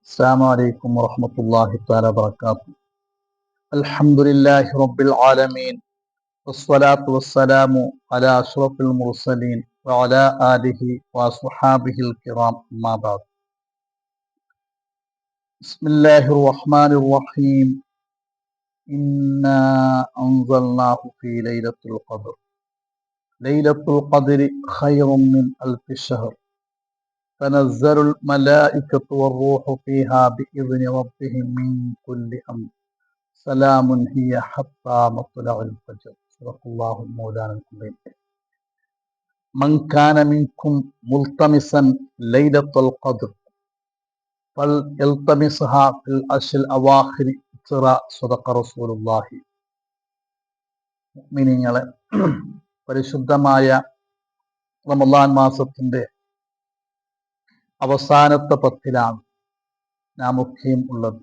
السلام عليكم ورحمة الله تعالى وبركاته. الحمد لله رب العالمين والصلاة والسلام على أشرف المرسلين وعلى آله وصحابه الكرام أما بعد. بسم الله الرحمن الرحيم. إنا أنزلناه في ليلة القدر. ليلة القدر خير من ألف شهر. تنزل الملائكة والروح فيها بإذن ربهم من كل أمر. سلام هي حتى مطلع الفجر. صدق الله مولانا العظيم. من كان منكم ملتمسا ليلة القدر فليلتمسها في العشر الأواخر. صدق رسول الله. മുഅ്മിനീങ്ങളെ, പരിശുദ്ധമായ റമളാൻ മാസത്തിന്റെ അവസാനത്തെ പത്തിലാണ് നാം ഒക്കെയും ഉള്ളത്.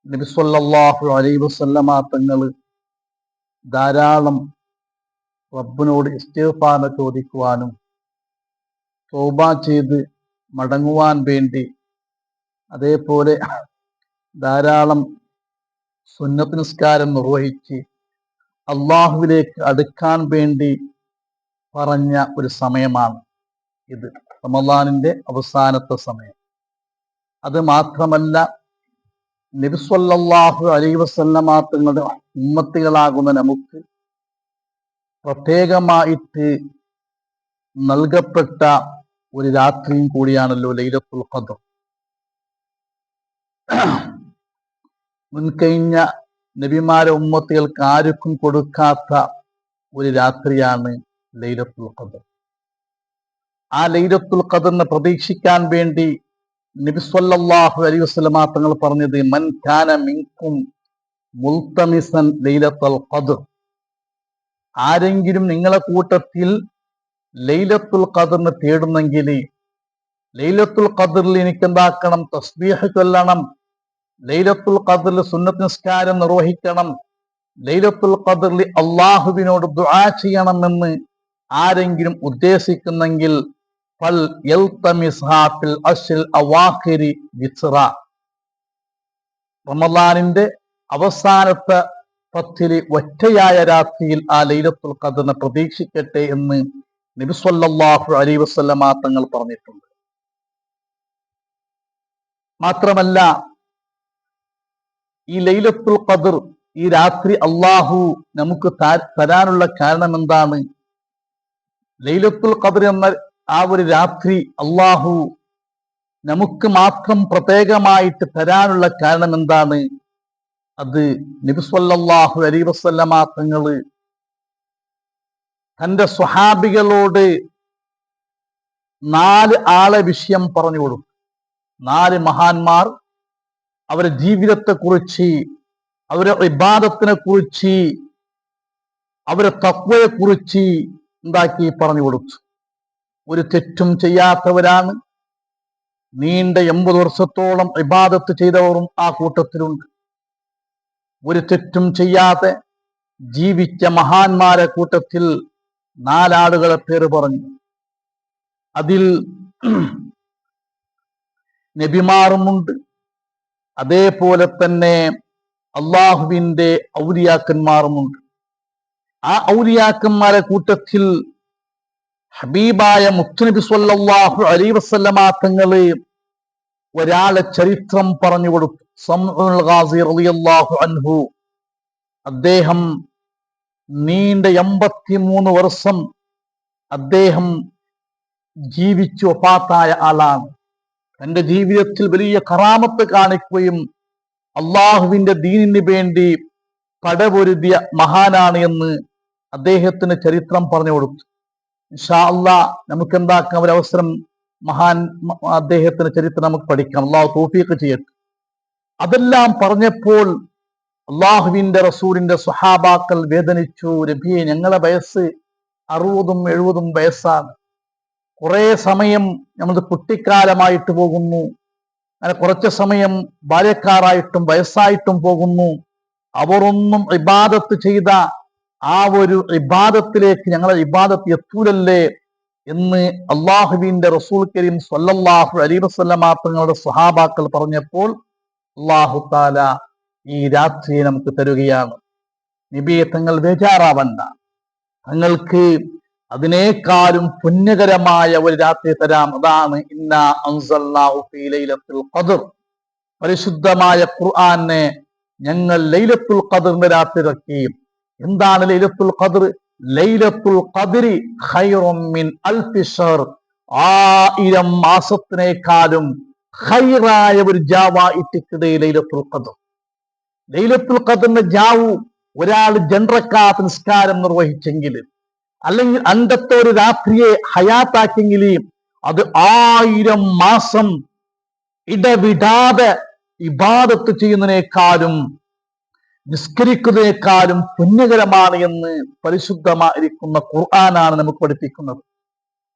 നബി സല്ലല്ലാഹു അലൈഹി വസല്ലമ തങ്ങൾ ധാരാളം റബ്ബിനോട് ഇസ്തിഗ്ഫാർ ചോദിക്കുവാനും തൗബ ചെയ്ത് മടങ്ങുവാൻ വേണ്ടി, അതേപോലെ ധാരാളം സുന്നത്ത് നിസ്കാരം നിർവഹിച്ച് അള്ളാഹുവിലേക്ക് അടുക്കാൻ വേണ്ടി പറഞ്ഞ ഒരു സമയമാണ് ഇത്, റമളാനിന്റെ അവസാനത്തെ സമയം. അത് മാത്രമല്ല, നബി സല്ലല്ലാഹു അലൈഹി വസല്ലമ തങ്ങളുടെ ഉമ്മത്തികളാകുന്ന നമുക്ക് പ്രത്യേകമായിട്ട് നൽകപ്പെട്ട ഒരു രാത്രിയും കൂടിയാണല്ലോ ലൈലത്തുൽ ഖദ്ർ. മുൻകഴിഞ്ഞ നബിമാരെ ഉമ്മത്തികൾക്ക് ആർക്കും കൊടുക്കാത്ത ഒരു രാത്രിയാണ് ലൈലത്തുൽ ഖദ്ർ. ആ ലൈലത്തുൽ ഖദ്റിനെ പ്രതീക്ഷിക്കാൻ വേണ്ടി നബി സല്ലല്ലാഹു അലൈഹി വസല്ലമ തങ്ങൾ പറഞ്ഞത്, മൻ കാന മിൻകും മുൽതമിസൻ ലൈലത്തുൽ ഖദ്ർ. ആരെങ്കിലും നിങ്ങളെ കൂട്ടത്തിൽ ലൈലത്തുൽ ഖദ്റിനെ തേടുന്നെങ്കിൽ ലൈലത്തുൽ ഖദ്റിൽ എനിക്ക് എന്താക്കണം? തസ്ബീഹ് ചൊല്ലണം. ലൈലത്തുൽ ഖദ്റിൽ സുന്നത്ത് നിസ്കാരം നിർവഹിക്കണം. ലൈലത്തുൽ ഖദ്റിൽ അള്ളാഹുവിനോട് ദുആ ചെയ്യണമെന്ന് ആരെങ്കിലും ഉദ്ദേശിക്കുന്നെങ്കിൽ ഫൽ യൽതമിസ്ഹാ ഫിൽ അശ്റിൽ അവാഖിരി വിസ്റ. റമളാനിന്റെ അവസാനത്തെ പത്തില് ഒറ്റയായ രാത്രിയിൽ ആ ലൈലത്തുൽ ഖദ്റിനെ പ്രതീക്ഷിക്കട്ടെ എന്ന് നബി സല്ലല്ലാഹു അലൈഹി വസല്ലമ തങ്ങൾ പറഞ്ഞിട്ടുണ്ട്. മാത്രമല്ല, ഈ ലൈലത്തുൽ ഖദ്ർ, ഈ രാത്രി അള്ളാഹു നമുക്ക് തരാനുള്ള കാരണം എന്താണ്? ലൈലത്തുൽ ഖദ്ർ എന്ന ആ ഒരു രാത്രി അള്ളാഹു നമുക്ക് മാത്രം പ്രത്യേകമായിട്ട് തരാനുള്ള കാരണം എന്താണ്? അത് നബി സല്ലല്ലാഹു അലൈഹി വസല്ലമ തങ്ങൾ തന്റെ സ്വഹാബികളോട് 4 ആളെ വിഷയം പറഞ്ഞു കൊടുത്തു. 4 മഹാന്മാർ അവരുടെ ജീവിതത്തെക്കുറിച്ച്, അവരുടെ ഇബാദത്തിനെ കുറിച്ച്, അവരുടെ തഖ്വയെ കുറിച്ച് പറഞ്ഞു കൊടുത്തു. ഒരു തെറ്റും ചെയ്യാത്തവരാണ്. നീണ്ട 80 വർഷത്തോളം ഇബാദത്ത് ചെയ്തവരും ആ കൂട്ടത്തിലുണ്ട്. ഒരു തെറ്റും ചെയ്യാതെ ജീവിച്ച മഹാന്മാരെ കൂട്ടത്തിൽ 4 ആളുകളെ പേര് പറഞ്ഞു. അതിൽ നബിമാരുമുണ്ട്, അതേപോലെ തന്നെ അള്ളാഹുവിന്റെ ഔലിയാക്കന്മാരുമുണ്ട്. ആ ഔലിയാക്കന്മാരെ കൂട്ടത്തിൽ ഹബീബായ മുത്തുനബി സ്വല്ലല്ലാഹു അലൈഹി വസല്ലമ തങ്ങള് ഒരാളെ ചരിത്രം പറഞ്ഞു കൊടുത്തു. സംഉൽ ഗാസി റളിയല്ലാഹു അൻഹു. അദ്ദേഹം നീണ്ട 83 വർഷം അദ്ദേഹം ജീവിച്ചു വഫാത്തായ ആളാണ്. തന്റെ ജീവിതത്തിൽ വലിയ കറാമത്ത് കാണിക്കുകയും അള്ളാഹുവിന്റെ ദീനിന് വേണ്ടി പടപൊരുതിയ മഹാനാണ് എന്ന് അദ്ദേഹത്തിന് ചരിത്രം പറഞ്ഞു കൊടുത്തു. ഇൻഷാ അല്ലാഹ് നമുക്ക് എന്താക്കാം, ഒരു അവസരം അദ്ദേഹത്തിന്റെ ചരിത്രം നമുക്ക് പഠിക്കാം. അള്ളാഹു തൗഫീഖ് ചെയ്യട്ടെ. അതെല്ലാം പറഞ്ഞപ്പോൾ അള്ളാഹുവിന്റെ റസൂലിന്റെ സ്വഹാബാക്കൾ വേദനിച്ചു. നബിയെ, ഞങ്ങളെ വയസ്സ് 60ഉം 70ഉം വയസ്സാണ്. കുറെ സമയം നമ്മൾ കുട്ടിക്കാലമായിട്ട് പോകുന്നു, അങ്ങനെ കുറച്ച് സമയം ബാല്യക്കാരായിട്ടും വയസ്സായിട്ടും പോകുന്നു. അവരൊന്നും ഇബാദത്ത് ചെയ്ത ആ ഒരു ഇബാദത്തിലേക്ക് ഞങ്ങളെ ഇബാദത്ത് എത്തൂലല്ലേ എന്ന് അള്ളാഹുവിന്റെ റസൂൽ കരീം സ്വല്ലല്ലാഹു അലൈഹി വസല്ലമ തങ്ങളുടെ സ്വഹാബാക്കൾ പറഞ്ഞപ്പോൾ അല്ലാഹു തആല ഈ രാത്രിയെ നമുക്ക് തരുകയാണ്. നബിയെ, തങ്ങൾ ബേജാറാവണ്ട, തങ്ങൾക്ക് അതിനേക്കാളും പുണ്യകരമായ ഒരു രാത്രി തരാം. അതാണ് ഇന്നാ അൻസൽനാഹു ഫീ ലൈലത്തുൽ ഖദ്ർ. പരിശുദ്ധമായ ഖുർആനെ ഞങ്ങൾ ലൈലത്തുൽ ഖദ്റിന്റെ രാത്രി ഇറക്കി. എന്താണ് ലൈലത്തുൽ ഖദ്ർ? ലൈലത്തുൽ ഖദ്രി ഖൈറും മിൻ അൽഫി ശഹർ. 1000 മാസത്തിനേക്കാളും ഖൈറായ ഒരു ജാവായിട്ടിക്കടേ ലൈലത്തുൽ ഖദ്ർ. ലൈലത്തുൽ ഖദ്റിന്റെ ജാവു ഒരാൾ 2 റക്അത്ത് നിസ്കാരം നിർവഹിച്ചെങ്കിൽ, അല്ലെങ്കിൽ അണ്ടത്തെ ഒരു രാത്രിയെ ഹയാത്താക്കിയെങ്കിൽ, അത് 1000 മാസം ഇടവിടാതെ ഇബാദത്ത് ചെയ്യുന്നതിനേക്കാളും നിസ്കരിക്കുന്നതിനേക്കാളും പുണ്യകരമാണ് എന്ന് പരിശുദ്ധമായിരിക്കുന്ന ഖുർആനാണ് നമുക്ക് പഠിപ്പിക്കുന്നത്.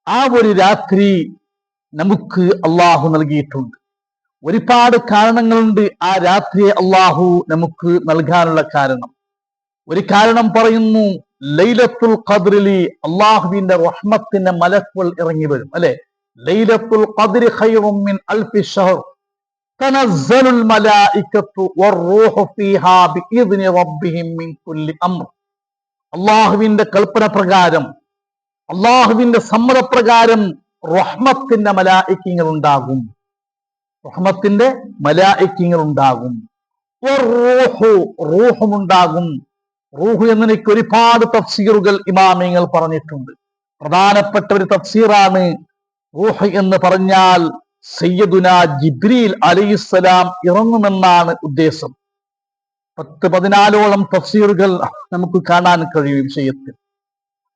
ആ ഒരു രാത്രി നമുക്ക് അള്ളാഹു നൽകിയിട്ടുണ്ട്. ഒരുപാട് കാരണങ്ങളുണ്ട് ആ രാത്രിയെ അള്ളാഹു നമുക്ക് നൽകാനുള്ള കാരണം. ഒരു കാരണം പറയുന്നു, ലൈലത്തുൽ ഖദ്റിൽ അള്ളാഹുവിന്റെ റഹ്മത്തിന്റെ മലക്കുകൾ ഇറങ്ങി വരും. അല്ലെ, ലൈലത്തുൽ ഖദ്രി ഖൈറും മിൻ അൽഫി ശഹർ തനസ്സലുൽ മലായികത്തു വറൂഹു ഫീഹാ ബിഇദ്നി റബ്ബിഹിം മിൻ കുല്ലി അംർ. അള്ളാഹുവിന്റെ കൽപ്പന പ്രകാരം, അള്ളാഹുവിന്റെ സമ്മതപ്രകാരം റഹ്മത്തിന്റെ മലായികങ്ങൾ ഉണ്ടാകും. റഹ്മത്തിന്റെ മലായികങ്ങൾ ഉണ്ടാകും. റൂഹുമുണ്ടാകും. റൂഹ് എന്നതിലേക്ക് ഒരുപാട് തഫ്സീറുകൾ ഇമാമിങ്ങൾ പറഞ്ഞിട്ടുണ്ട്. പ്രധാനപ്പെട്ട ഒരു തഫ്സീറാണ് റൂഹ് എന്ന് പറഞ്ഞാൽ സയ്യിദുന ജിബ്രീൽ അലൈഹിസ്സലാം ഇറങ്ങുമെന്നാണ് ഉദ്ദേശം. 10-14ഓളം തഫ്സീറുകൾ നമുക്ക് കാണാൻ കഴിയും ഈ വിഷയത്തിൽ.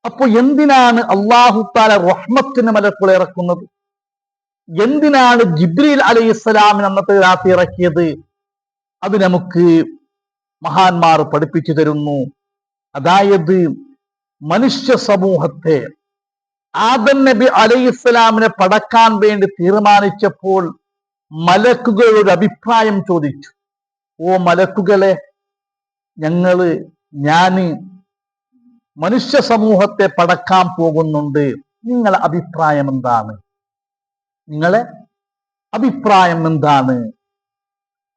അപ്പൊ എന്തിനാണ് അല്ലാഹു തആല റഹ്മത്തിന് മലക്കുകളെ ഇറക്കുന്നത്? എന്തിനാണ് ജിബ്രീൽ അലൈഹിസ്സലാമിന് അന്നത്തെ രാത്രി ഇറക്കിയത്? അത് നമുക്ക് മഹാന്മാർ പഠിപ്പിച്ചു തരുന്നു. അതായത് മനുഷ്യ സമൂഹത്തെ ആദം നബി അലൈഹിസ്സലാമിനെ പടക്കാൻ വേണ്ടി തീരുമാനിച്ചപ്പോൾ മലക്കുകളൊരു അഭിപ്രായം ചോദിച്ചു. ഓ മലക്കുകളെ, ഞാന് മനുഷ്യ സമൂഹത്തെ പടക്കാൻ പോകുന്നുണ്ട്, നിങ്ങളെ അഭിപ്രായം എന്താണ്? നിങ്ങളെ അഭിപ്രായം എന്താണ്?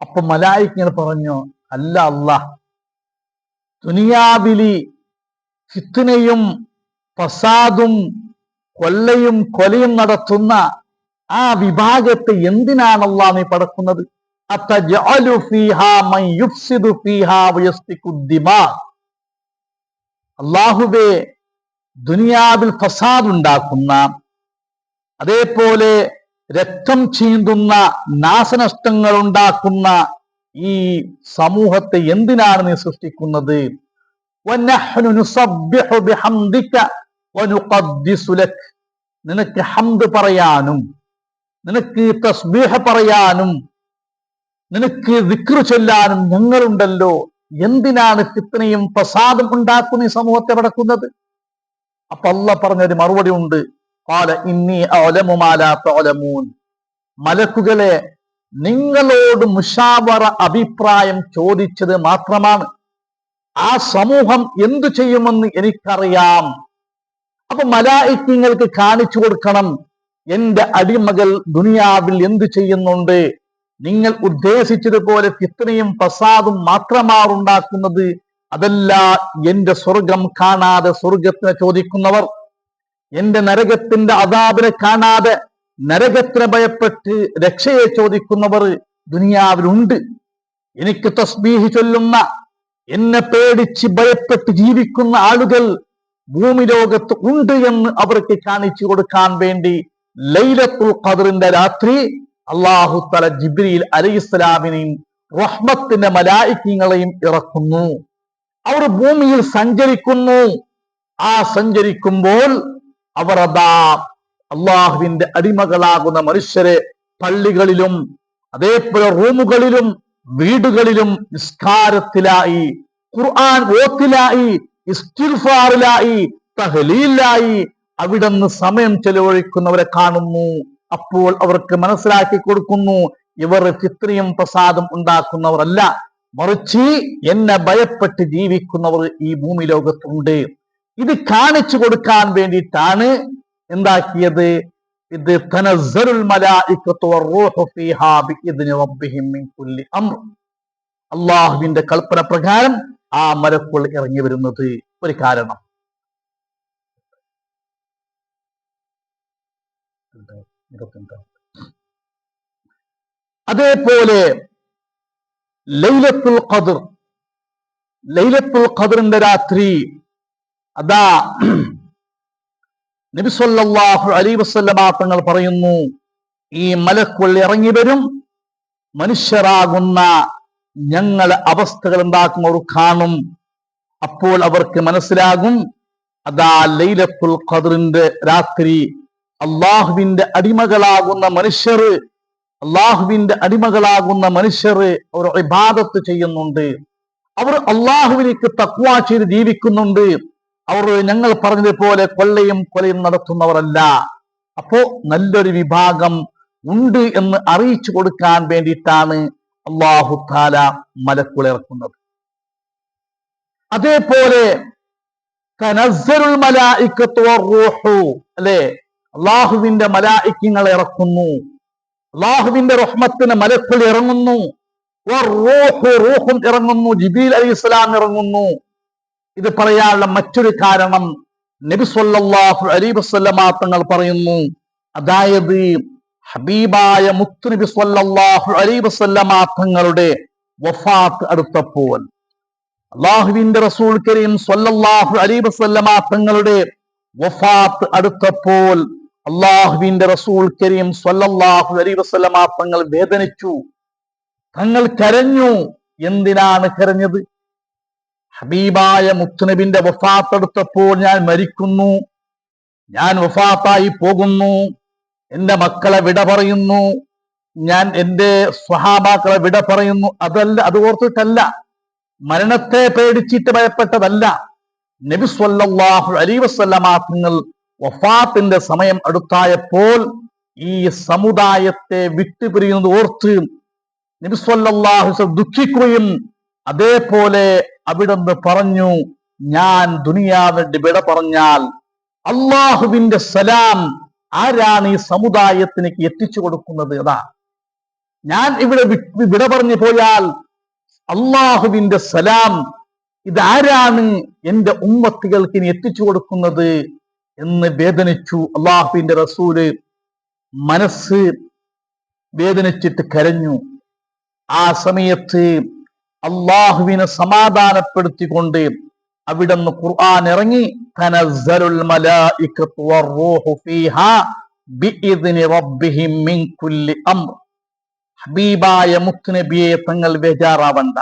അപ്പൊ മലായികകൾ പറഞ്ഞു, അല്ല അല്ലാഹ്, ദുനിയാവിലി ഫിത്നയും ഫസാദും കൊല്ലയും കൊലയും നടത്തുന്ന ആ വിഭാഗത്തെ എന്തിനാണ് അല്ലാഹ് നീ പടക്കുന്നത്? അതജഅലു ഫീഹാ മൻ യുഫ്സിദു ഫീഹാ വയസ്തിഖു ദിമാ. അല്ലാഹുവേ, ദുനിയാവിൽ ഫസാദ് ഉണ്ടാക്കുന്ന, അതേപോലെ രക്തം ചീന്തുന്ന, നാശനഷ്ടങ്ങൾ ഉണ്ടാക്കുന്ന ഈ സമൂഹത്തെ എന്തിനാണ് നീ സൃഷ്ടിക്കുന്നത്? വനഹ്നു നുസബ്ബിഹു ബിഹംദിക വനുഖദ്ദിസു ലക്. നിനക്ക് ഹംദ് പറയാനും, നിനക്ക് തസ്ബീഹ് പറയാനും, നിനക്ക് ദിക്ർ ചൊല്ലാനും ഞങ്ങളുണ്ടല്ലോ. എന്തിനാണ് ഫിത്നയും ഫസാദും ഉണ്ടാക്കുന്ന ഈ സമൂഹത്തെ പടക്കുന്നത്? അപ്പൊ അല്ലാഹ് പറഞ്ഞൊരു മറുപടി ഉണ്ട്. ഖാല ഇന്നി അഅലമു മാ ലാ തഅലമൂൻ. മലക്കുകളെ, നിങ്ങളോട് മുശാവറ അഭിപ്രായം ചോദിച്ചത് മാത്രമാണ്. ആ സമൂഹം എന്തു ചെയ്യുമെന്ന് എനിക്കറിയാം. അപ്പൊ മലായികങ്ങൾക്ക് കാണിച്ചു കൊടുക്കണം, എന്റെ അടിമകൾ ദുനിയാവിൽ എന്തു ചെയ്യുന്നുണ്ട്. നിങ്ങൾ ഉദ്ദേശിച്ചതുപോലെ ഫിത്നയും ഫസാദും മാത്രമാറുണ്ടാക്കുന്നത്. അതല്ല, എന്റെ സ്വർഗം കാണാതെ സ്വർഗത്തിനെ ചോദിക്കുന്നവർ, എന്റെ നരകത്തിന്റെ അദാബിനെ കാണാതെ നരകത്തിനെ ഭയപ്പെട്ട് രക്ഷയെ ചോദിക്കുന്നവർ ദുനിയാവിലുണ്ട്. എനിക്ക് തസ്ബീഹ് ചൊല്ലുന്ന, എന്നെ പേടിച്ച് ഭയപ്പെട്ട് ജീവിക്കുന്ന ആളുകൾ ഭൂമി ലോകത്ത് ഉണ്ട് എന്ന് അവർക്ക് കാണിച്ചു കൊടുക്കാൻ വേണ്ടി ലൈലത്തുൽ ഖദ്റിന്റെ രാത്രി അല്ലാഹു തആല ജിബ്രീൽ അലൈഹിസ്സലാമിനെയും റഹ്മത്തിന്റെ മലായികങ്ങളെയും ഇറക്കുന്നു. അവർ ഭൂമിയിൽ സഞ്ചരിക്കുന്നു. ആ സഞ്ചരിക്കുമ്പോൾ അവർ അതാ അള്ളാഹുവിന്റെ അടിമകളാകുന്ന മനുഷ്യരെ പള്ളികളിലും, അതേപോലെ റൂമുകളിലും, വീടുകളിലും നിസ്കാരത്തിലായി, ഖുർആൻ ഓത്തിലായി, ഇസ്തിഗ്ഫാറിലായി, തഹ്ലീലിലായി അവിടുന്ന് സമയം ചെലവഴിക്കുന്നവരെ കാണുന്നു. അപ്പോൾ അവർക്ക് മനസ്സിലാക്കി കൊടുക്കുന്നു, ഇവർ ഫിത്നയും ഫസാദും ഉണ്ടാക്കുന്നവരല്ല, മറിച്ച് എന്നെ ഭയപ്പെട്ട് ജീവിക്കുന്നവർ ഈ ഭൂമി ലോകത്തുണ്ട്. ഇത് കാണിച്ചു കൊടുക്കാൻ വേണ്ടിയിട്ടാണ് എന്താക്കിയത്? ഇത് തനസ്സലുൽ മലായികത്തു വറൂഹു ഫീഹാ ബിഇദ്നി റബ്ബിഹിം മിൻ കുല്ലി അംർ. അള്ളാഹുവിന്റെ കൽപ്പന പ്രകാരം ആ മലക്കുകൾ ഇറങ്ങി വരുന്നത് ഒരു കാരണം. അതേപോലെ ലൈലത്തുൽ ഖദ്ർ, ലൈലത്തുൽ ഖദ്റിന്റെ രാത്രി അതാ നബി സല്ലല്ലാഹു അലൈഹി വസല്ലമ തങ്ങൾ പറയുന്നു, ഈ മലക്കുകൾ ഇറങ്ങി വരും, മനുഷ്യരാകുന്ന ഞങ്ങളെ അവസ്ഥകൾ എന്താക്കും അവർ കാണും. അപ്പോൾ അവർക്ക് മനസ്സിലാകും അതാ ലൈലത്തുൽ ഖദ്റിന്റെ രാത്രി അള്ളാഹുവിന്റെ അടിമകളാകുന്ന മനുഷ്യർ, അള്ളാഹുവിന്റെ അടിമകളാകുന്ന മനുഷ്യർ അവർ ഇബാദത്ത് ചെയ്യുന്നുണ്ട്, അവർ അള്ളാഹുവിലേക്ക് തഖ്വ ചെയ്ത് ജീവിക്കുന്നുണ്ട്, അവർ ഞങ്ങൾ പറഞ്ഞതുപോലെ കൊള്ളയും കൊലയും നടത്തുന്നവരല്ല. അപ്പോ നല്ലൊരു വിഭാഗം ഉണ്ട് എന്ന് അറിയിച്ചു കൊടുക്കാൻ വേണ്ടിയിട്ടാണ് അല്ലാഹു തആല മലക്കുകളെ ഇറക്കുന്നത്. അതേപോലെ തനസ്സലുൽ മലായികത്തു വറൂഹു, അല്ലെ, അള്ളാഹുവിന്റെ മലായികങ്ങൾ ഇറക്കുന്നു, അള്ളാഹുവിന്റെ റഹ്മത്തിന് മലക്കുകൾ ഇറങ്ങുന്നു, റൂഹും ഇറങ്ങുന്നു, ജിബ്രീൽ അലൈഹിസ്സലാം ഇറങ്ങുന്നു. ഇത് പറയാനുള്ള മറ്റൊരു കാരണം നബി സല്ലല്ലാഹു അലൈഹി വസല്ലമ തങ്ങൾ പറയുന്നു, അതായത് ഹബീബായ മുത്ത് നബി സല്ലല്ലാഹു അലൈഹി വസല്ലമ തങ്ങളുടെ വഫാത്ത് അടുത്തപ്പോൾ, അള്ളാഹുവിന്റെ റസൂൽ കരീം സല്ലല്ലാഹു അലൈഹി വസല്ലമ തങ്ങളുടെ വഫാത്ത് അടുത്തപ്പോൾ അള്ളാഹുവിന്റെ റസൂൽ കരീം സല്ലല്ലാഹു അലൈഹി വസല്ലമ തങ്ങൾ വേദനിച്ചു, തങ്ങൾ കരഞ്ഞു. എന്തിനാണ് കരഞ്ഞത്? ഹബീബായ മുത്തുനബിന്റെ വഫാത്ത് എടുത്തപ്പോൾ ഞാൻ മരിക്കുന്നു, ഞാൻ വഫാത്തായി പോകുന്നു, എന്റെ മക്കളെ വിട പറയുന്നു, ഞാൻ എന്റെ സ്വഹാബാക്കളെ വിട പറയുന്നു, അതല്ല, അത് ഓർത്തിട്ടല്ല, മരണത്തെ പേടിച്ചിട്ട് ഭയപ്പെട്ടതല്ല. നബി സല്ലല്ലാഹു അലൈഹി വസല്ലമ തങ്ങൾ വഫാത്തിന്റെ സമയം അടുത്തായപ്പോൾ ഈ സമുദായത്തെ വിട്ടുപിരിയുന്നത് ഓർത്ത് നബി സല്ലല്ലാഹു അലൈഹി വസല്ലം ദുഃഖിക്കുകയും അതേപോലെ അവിടുന്ന് പറഞ്ഞു, ഞാൻ ദുനിയാവിന്റെ വിട പറഞ്ഞാൽ അള്ളാഹുവിന്റെ സലാം ആരാണ് ഈ സമുദായത്തിന് എത്തിച്ചു കൊടുക്കുന്നത്? അതാ ഞാൻ ഇവിടെ വിട പറഞ്ഞു പോയാൽ അള്ളാഹുവിന്റെ സലാം ഇതാരാണ് എന്റെ ഉമ്മത്തികൾക്ക് ഇനി എത്തിച്ചു കൊടുക്കുന്നത് എന്ന് വേദനിച്ചു. അള്ളാഹുവിന്റെ റസൂല് മനസ്സ് വേദനിച്ചിട്ട് കരഞ്ഞു. ആ സമയത്ത് അള്ളാഹുവിനെ സമാധാനപ്പെടുത്തിക്കൊണ്ട് അവിടുന്ന് ഖുർആൻ ഇറങ്ങി, തനസ്സലുൽ മലായികത്തു വറൂഹു ഫീഹാ ബിഇദ്നി റബ്ബിഹിം മിൻ കുല്ലി അംർ. ഹബീബായ മുത്തുനബിയെ തങ്ങൾ ബേജാറാവണ്ട,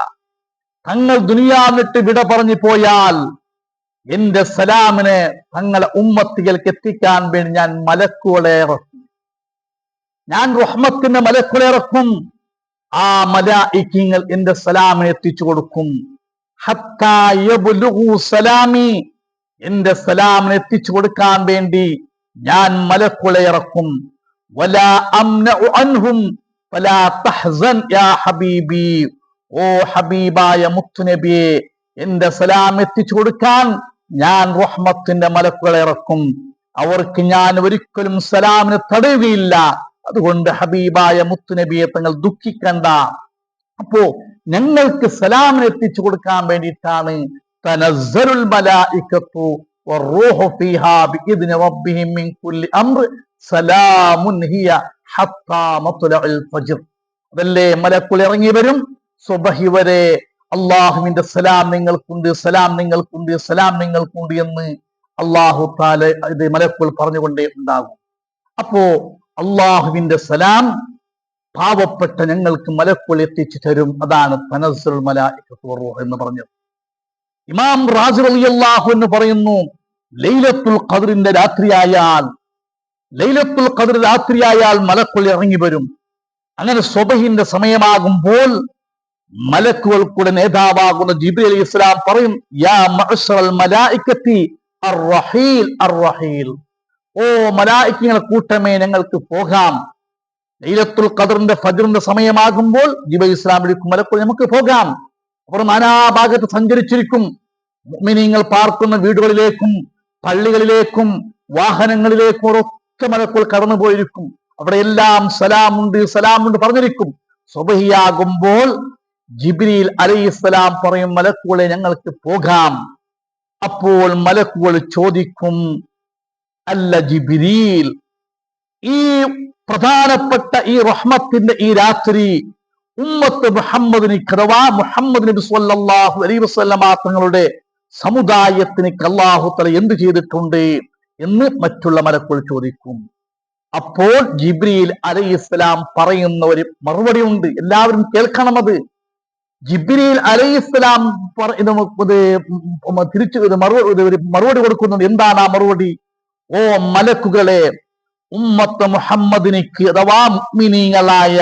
തങ്ങൾ ദുനിയാവിട്ട് വിട പറഞ്ഞു പോയാൽ എന്റെ സലാമിനെ തങ്ങളെ ഉമ്മത്തികൾക്ക് എത്തിക്കാൻ വേണ്ടി ഞാൻ മലക്കുകളെ ഇറക്കും, ഞാൻ റഹ്മത്തിന്റെ മലക്കുകളെ ഇറക്കും. ആ മലായികങ്ങൾ എന്റെ സലാമിനെ എത്തിച്ചു കൊടുക്കും. ഹത്താ യബ്ലുഗു സലാമി, എന്റെ സലാമിനെ എത്തിച്ചു കൊടുക്കാൻ വേണ്ടി ഞാൻ മലക്കുകളെ ഇറക്കും. വലാ അംനഉ അൻഹും ഫലാ തഹ്സൻ യാ ഹബീബി, ഓ ഹബീബായ മുത്തുനബിയെ എന്റെ സലാം എത്തിച്ചു കൊടുക്കാൻ ഞാൻ റഹ്മത്തിന്റെ മലക്കുകളെ ഇറക്കും, അവർക്ക് ഞാൻ ഒരിക്കലും സലാമിനെ തടയുകയില്ല. അതുകൊണ്ട് ഹബീബായ മുത്തുനബിയെ തങ്ങൾ ദുഃഖിക്കണ്ട. അപ്പോ ഞങ്ങൾക്ക് സലാമിനെ എത്തിച്ചു കൊടുക്കാൻ വേണ്ടിയിട്ടാണ് തനസ്സലുൽ മലായികത്തു വറൂഹു ഫീഹാ ബിഇദ്നി റബ്ബിഹിം മിൻ കുല്ലി അംർ സലാമുൻ ഹിയ ഹത്താ മത്ലഉൽ ഫജ്ർ. അതല്ലേ മലക്കുകൾ ഇറങ്ങി വരും, സുബഹി വരെ അള്ളാഹുവിന്റെ സലാം നിങ്ങൾക്കുണ്ട്, സലാം നിങ്ങൾക്കുണ്ട്, സലാം നിങ്ങൾക്കുണ്ട് എന്ന് അള്ളാഹു തആല ഇത് മലക്കുകൾ പറഞ്ഞുകൊണ്ടേ ഉണ്ടാകും. അപ്പോ അള്ളാഹുവിന്റെ സലാം പാവപ്പെട്ട ഞങ്ങൾക്ക് മലക്കുകൾ എത്തിച്ചു തരും. അതാണ് തനസ്സുൽ മലായികത്തു വറൂഹ് എന്ന് പറഞ്ഞത്. ഇമാം റാസി റളിയല്ലാഹു അൻഹു പറയുന്നു, ലൈലത്തുൽ ഖദ്റിന്റെ രാത്രിയായാൽ, ലൈലത്തുൽ ഖദ്ർ രാത്രിയായാൽ മലക്കുകൾ ഇറങ്ങി വരും. അങ്ങനെ സുബഹിന്റെ സമയമാകുമ്പോൾ മലക്കുകൾക്കുടെ നേതാവാകുന്ന ജിബ്രീൽ അലൈഹിസ്സലാം പറയും, യാ മഅ്ശറൽ മലായികത്തി അർറഹീൽ അർറഹീൽ, ഓ മലായികങ്ങളുടെ കൂട്ടമേ ഞങ്ങൾക്ക് പോകാം. ലൈലത്തുൽ ഖദ്റിന്റെ ഫജ്റിന്റെ സമയമാകുമ്പോൾ ജിബ്രീൽ ഇസ്ലാം വിളിക്കും, മലക്കുകൾ നമുക്ക് പോകാം. അവർ നാനാഭാഗത്ത് സഞ്ചരിച്ചിരിക്കും. മുഅ്മിനീങ്ങൾ പാർക്കുന്ന വീടുകളിലേക്കും പള്ളികളിലേക്കും വാഹനങ്ങളിലേക്ക് ഒരൊറ്റ മലക്കുകൾ കടന്നു പോയിരിക്കും. അവിടെയെല്ലാം സലാമുണ്ട് പറഞ്ഞിരിക്കും. സുബഹിയാകുമ്പോൾ ജിബ്രീൽ അലൈഹിസ്സലാം പറയും, മലക്കുകളെ ഞങ്ങൾക്ക് പോകാം. അപ്പോൾ മലക്കുകൾ ചോദിക്കും, അല്ല ജിബ്രീൽ, ഈ പ്രധാനപ്പെട്ട ഈ റഹ്മത്തിന്റെ ഈ രാത്രി ഉമ്മത്ത് മുഹമ്മദിന്, അഥവാ മുഹമ്മദ് നബി സ്വല്ലല്ലാഹു അലൈഹി വസല്ലമ തങ്ങളുടെ സമുദായത്തിന് അല്ലാഹു തആല എന്ത് ചെയ്തിട്ടുണ്ട് എന്ന് മറ്റുള്ള മലക്കുകൾ ചോദിക്കും. അപ്പോൾ ജിബ്രീൽ അലൈഹിസ്സലാം പറയുന്ന ഒരു മറുപടി ഉണ്ട്, എല്ലാവരും കേൾക്കണം. അത് ജിബ്രീൽ അലൈഹിസ്സലാം തിരിച്ചു മറുപടി കൊടുക്കുന്നുണ്ട്. എന്താണ് ആ മറുപടി? ഓ മലക്കുകളെ, ഉമ്മത്ത് മുഹമ്മദിനിക്ക് അഥവാ മുഅ്മിനീങ്ങളായ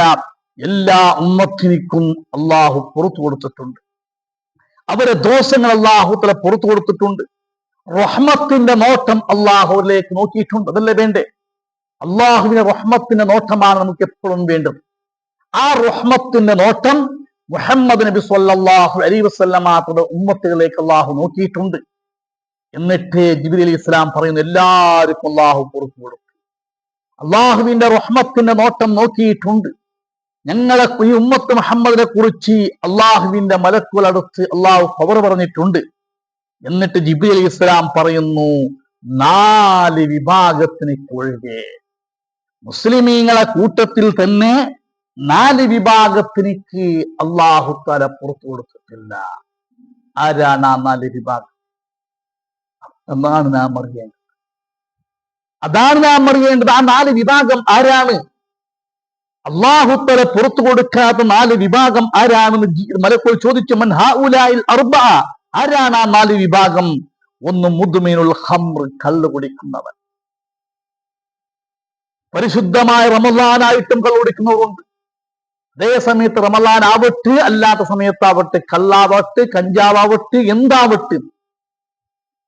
എല്ലാ ഉമ്മത്തിനിക്കും അള്ളാഹു പുറത്തു കൊടുത്തിട്ടുണ്ട്. അവരെ ദോഷങ്ങൾ അള്ളാഹു തആല പുറത്തു കൊടുത്തിട്ടുണ്ട്. റഹ്മത്തിന്റെ നോട്ടം അള്ളാഹുവിലേക്ക് നോക്കിയിട്ടുണ്ട്. അതല്ലേ വേണ്ടേ? അള്ളാഹുവിന്റെ റഹ്മത്തിന്റെ നോട്ടമാണ് നമുക്ക് എപ്പോഴും വേണ്ടത്. ആ റഹ്മത്തിന്റെ നോട്ടം മുഹമ്മദ് നബി സ്വല്ലല്ലാഹു അലൈഹി വസല്ലമ തങ്ങളുടെ ഉമ്മത്തുകളിലേക്ക് അള്ളാഹു നോക്കിയിട്ടുണ്ട്. എന്നിട്ട് ജിബ്രീൽ അലൈഹി ഇസ്ലാം പറയുന്നു, എല്ലാവർക്കും അള്ളാഹു പുറത്തു കൊടുത്തു. അള്ളാഹുവിന്റെ റഹ്മത്തിന്റെ നോട്ടം നോക്കിയിട്ടുണ്ട്. ഞങ്ങളെ ഈ ഉമ്മത്ത് മുഹമ്മദിനെ കുറിച്ച് അള്ളാഹുവിന്റെ മലക്കുകൾ അടുത്ത് അള്ളാഹു ഖബർ പറഞ്ഞിട്ടുണ്ട്. എന്നിട്ട് ജിബ്രീൽ അലൈഹി ഇസ്ലാം പറയുന്നു, 4 വിഭാഗത്തിന് ഒഴികെ, മുസ്ലിമീങ്ങളെ കൂട്ടത്തിൽ തന്നെ 4 വിഭാഗത്തിനിക്ക് അള്ളാഹു തആല പുറത്തു കൊടുത്തിട്ടില്ല. ആരാണ് ആ 4 വിഭാഗം? അതാണ് നാം അറിയേണ്ടത്. ആ 4 വിഭാഗം ആരാണ്? അള്ളാഹു തആല പുറത്തു കൊടുക്കാത്ത 4 വിഭാഗം ആരാണെന്ന് മലക്കുകൾ ചോദിച്ചു. മൻ ഹൗലാഇൽ അർബഅ, ആരാണ് ആ 4 വിഭാഗം? ഒന്ന് മുദ്മിനുൽ ഖംർ, കള്ള് കുടിക്കുന്നവൻ. പരിശുദ്ധമായ റമളാനായിട്ടും കള്ള് കുടിക്കുന്നവരുണ്ട്. അതേ സമയത്ത് റമളാൻ ആവട്ടെ അല്ലാത്ത സമയത്താവട്ടെ, കള്ളാവട്ടെ കഞ്ചാവട്ടെ എന്താവട്ടെ,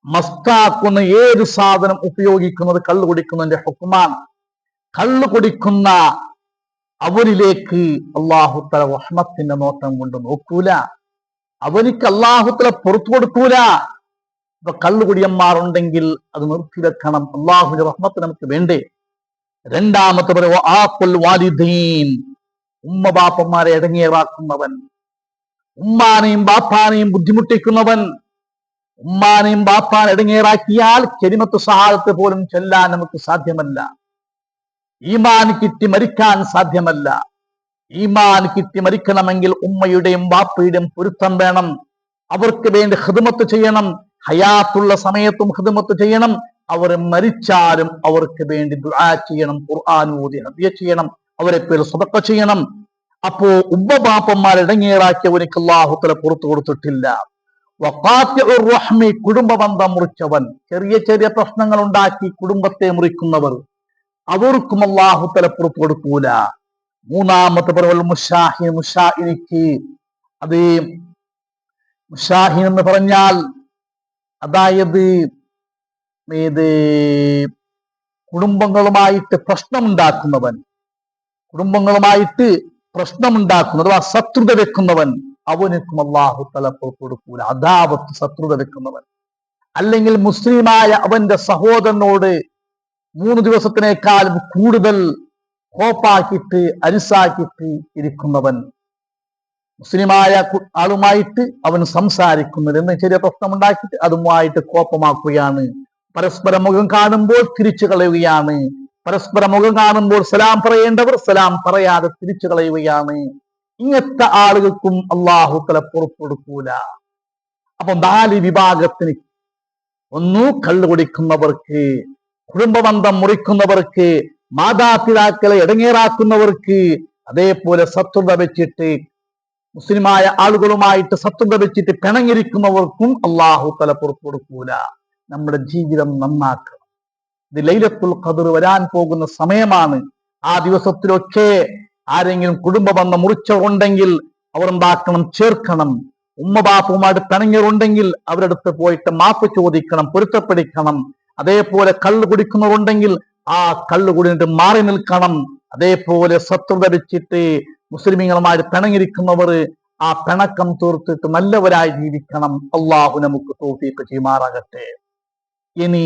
മസ്താക്കുന്ന ഏത് സാധനം ഉപയോഗിക്കുന്നത് കള്ള് കുടിക്കുന്നതിന്റെ ഹുക്മാണ്. കള്ള് കുടിക്കുന്ന അവരിലേക്ക് അല്ലാഹു തആല റഹ്മത്തിന്റെ നോട്ടം കൊണ്ട് നോക്കൂല. അവനിക്ക് അല്ലാഹു തആല പുറത്തു കൊടുക്കൂല. ഇപ്പൊ കള്ളുകുടിയന്മാരുണ്ടെങ്കിൽ അത് നിർത്തിവെക്കണം. അള്ളാഹുവിന്റെ റഹ്മത്ത് നമുക്ക് വേണ്ടേ? രണ്ടാമത്തെ വാലിദീൻ, ഉമ്മ ബാപ്പന്മാരെ ഇടങ്ങേറാക്കുന്നവൻ, ഉമ്മാനെയും ബാപ്പാനെയും ബുദ്ധിമുട്ടിക്കുന്നവൻ. ഉമ്മാനെയും ബാപ്പാനെ ഇടങ്ങേറാക്കിയാൽ കലിമത്ത് ഷഹാദത്ത് പോലും ചൊല്ലാൻ നമുക്ക് സാധ്യമല്ല. ഈമാൻ കിട്ടി മരിക്കാൻ സാധ്യമല്ല. ഈമാൻ കിട്ടി മരിക്കണമെങ്കിൽ ഉമ്മയുടെയും ബാപ്പയുടെയും പൊരുത്തം വേണം. അവർക്ക് വേണ്ടി ഖിദ്മത്ത് ചെയ്യണം. ഹയാത്തുള്ള സമയത്തും ഖിദ്മത്ത് ചെയ്യണം. അവർ മരിച്ചാലും അവർക്ക് വേണ്ടി ദുആ ചെയ്യണം, ഖുർആൻ ഓതി ഹദിയ ചെയ്യണം, അവരെ പേര് സദഖ ചെയ്യണം. അപ്പോ ഉമ്മ ബാപ്പന്മാരെ ഇടങ്ങേറാക്കിയവനിക്ക് അല്ലാഹു തആല പുറത്തു കൊടുത്തിട്ടില്ല. വഖാത്തിഉർ റഹ്മി, കുടുംബ ബന്ധം മുറിച്ചവൻ, ചെറിയ ചെറിയ പ്രശ്നങ്ങൾ ഉണ്ടാക്കി കുടുംബത്തെ മുറിക്കുന്നവർ, അവർക്കും അല്ലാഹു തആല പുറത്തു കൊടുക്കൂല. മൂന്നാമത്തെ പറവൽ മുശാഹിൻ, മുശാഹിനിക്ക്, അത് മുശാഹിൻ എന്ന് പറഞ്ഞാൽ അതായത് കുടുംബങ്ങളുമായിട്ട് പ്രശ്നമുണ്ടാക്കുന്നവൻ, അഥവാ ശത്രുത വെക്കുന്നവൻ, അവനക്കും അല്ലാഹു തആല പുറത്തു കൊടുക്കൂല. അദാവത്ത്, ശത്രുത വെക്കുന്നവൻ, അല്ലെങ്കിൽ മുസ്ലിമായ അവന്റെ സഹോദരനോട് 3 ദിവസത്തിനേക്കാളും കൂടുതൽ കോപ്പാക്കിയിട്ട് അരിസാക്കിയിട്ട് ഇരിക്കുന്നവൻ, മുസ്ലിമായ ആളുമായിട്ട് അവൻ സംസാരിക്കുന്നത് എന്ന് ചെറിയ പ്രശ്നമുണ്ടാക്കിയിട്ട് അതുമായിട്ട് കോപ്പമാക്കുകയാണ്. പരസ്പരം മുഖം കാണുമ്പോൾ തിരിച്ചു കളയുകയാണ്. പരസ്പരം മുഖം കാണുമ്പോൾ സലാം പറയേണ്ടവർ സലാം പറയാതെ തിരിച്ചു കളയുകയാണ്. ഇങ്ങനത്തെ ആളുകൾക്കും അല്ലാഹു തആല പുറത്തു കൊടുക്കൂല. അപ്പൊ 4 വിഭാഗത്തിന്, ഒന്ന് കള്ളു കുടിക്കുന്നവർക്ക്, കുടുംബബന്ധം മുറിക്കുന്നവർക്ക്, മാതാപിതാക്കളെ ഇടങ്ങേറാക്കുന്നവർക്ക്, അതേപോലെ ശത്രുത വെച്ചിട്ട് മുസ്ലിമായ ആളുകളുമായിട്ട് ശത്രുത വെച്ചിട്ട് പിണങ്ങിരിക്കുന്നവർക്കും അല്ലാഹു തആല പുറത്തു കൊടുക്കൂല. നമ്മുടെ ജീവിതം നന്നാക്കണം. ഇത് ലൈലത്തുൽ ഖദ്ർ വരാൻ പോകുന്ന സമയമാണ്. ആ ദിവസത്തിലൊക്കെ ആരെങ്കിലും കുടുംബ ബന്ധം മുറിച്ചവരുണ്ടെങ്കിൽ അവർ എന്താക്കണം? ചേർക്കണം. ഉമ്മ ബാപ്പുമായിട്ട് പിണങ്ങിയവരുണ്ടെങ്കിൽ അവരുടെ അടുത്ത് പോയിട്ട് മാപ്പ് ചോദിക്കണം, പൊരുത്തപ്പെടിക്കണം. അതേപോലെ കള്ള് കുടിക്കുന്നവരുണ്ടെങ്കിൽ ആ കള്ള് കുടിച്ചിട്ട് മാറി നിൽക്കണം. അതേപോലെ ശത്രുത വെച്ചിട്ട് മുസ്ലിമീങ്ങളുമായി പിണങ്ങിയിരിക്കുന്നവർ ആ പിണക്കം തീർത്തിട്ട് നല്ലവരായി ജീവിക്കണം. അള്ളാഹു നമുക്ക് തൗഫീഖ് ചെയ്യുമാറാകട്ടെ. ഇനി